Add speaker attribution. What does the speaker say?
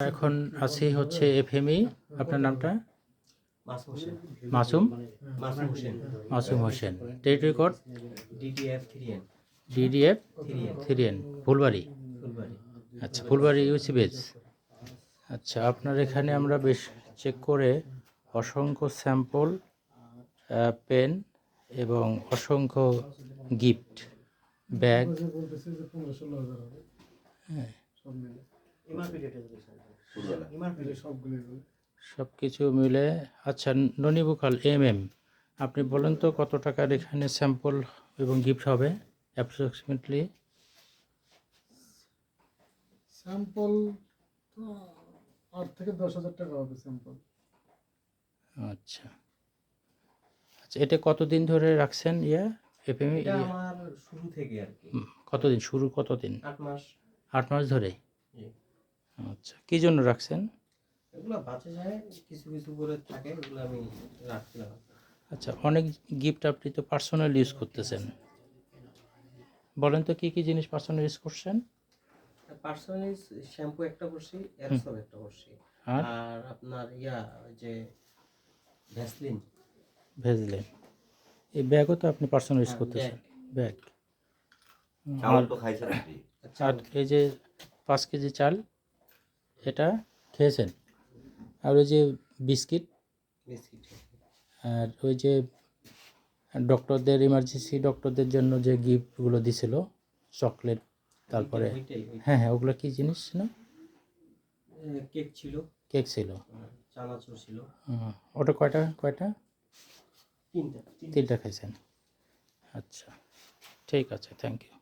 Speaker 1: এখন আছি হচ্ছে এফএমই। আপনার নামটা?
Speaker 2: Masum Hossain.
Speaker 1: Masum
Speaker 2: Masum Hossain.
Speaker 1: Masum Hossain. Territory code
Speaker 2: DTF 3N।
Speaker 1: DDF
Speaker 2: 3N।
Speaker 1: 3N, Phulbari.
Speaker 2: Phulbari.
Speaker 1: আচ্ছা, ফুলবাড়ি ইউসি বেজ। আচ্ছা, আপনার এখানে আমরা বেশ চেক করে অসংখ্য স্যাম্পল, পেন এবং অসংখ্য গিফট ব্যাগ, সব কিছু মিলে। আচ্ছা, ননিবুকাল আপনি বলেন তো কত টাকার এখানে স্যাম্পল এবং গিফট হবে অ্যাপ্রক্সিমেটলি?
Speaker 3: স্যাম্পল তো 8 থেকে 10,000 টাকা হবে স্যাম্পল।
Speaker 1: আচ্ছা আচ্ছা, এটা কতদিন ধরে রাখছেন এফএমই?
Speaker 2: এটা আমার শুরু থেকে আর কি।
Speaker 1: কতদিন শুরু, কতদিন?
Speaker 2: 8 মাস।
Speaker 1: 8 মাস ধরে।
Speaker 2: জি।
Speaker 1: আচ্ছা, কী জন্য রাখছেন?
Speaker 2: এগুলো বাঁচা যায়, কিছু কিছু করে থাকে, এগুলো আমি রাখলাম।
Speaker 1: আচ্ছা, অনেক গিফট আপনি তো পার্সোনাল ইউজ করতেছেন, বলেন তো কী কী জিনিস পার্সোনাল ইউজ করছেন?
Speaker 2: পার্সোনালি শ্যাম্পু একটা করছি, এরসল একটা করছি,
Speaker 1: আর
Speaker 2: আর আপনার যে ভ্যাসলিন।
Speaker 1: ভেজলেন। এই ব্যাগও তো আপনি পার্সোনাল ইউজ
Speaker 2: হ্যাঁ,
Speaker 1: করতেছেন, ব্যাগ।
Speaker 4: চাউল তো খাইছেন আপনি?
Speaker 1: আর এই যে 5 কেজি চাল, এটা খেয়েছেন। আর ওই যে বিস্কিট,
Speaker 2: বিস্কিট।
Speaker 1: আর ওই যে ডক্টরদের, ইমার্জেন্সি ডক্টরদের জন্য যে গিফটগুলো দিছিল, চকলেট, তারপরে
Speaker 2: ওইটাই।
Speaker 1: হ্যাঁ হ্যাঁ, ওগুলো কী জিনিস না?
Speaker 2: কেক ছিল,
Speaker 1: কেক ছিল।
Speaker 2: চানাচুর ছিল।
Speaker 1: ওটা কয়টা?
Speaker 2: 3টা।
Speaker 1: 3টা খাইছেন। আচ্ছা, ঠিক আছে, থ্যাংক ইউ।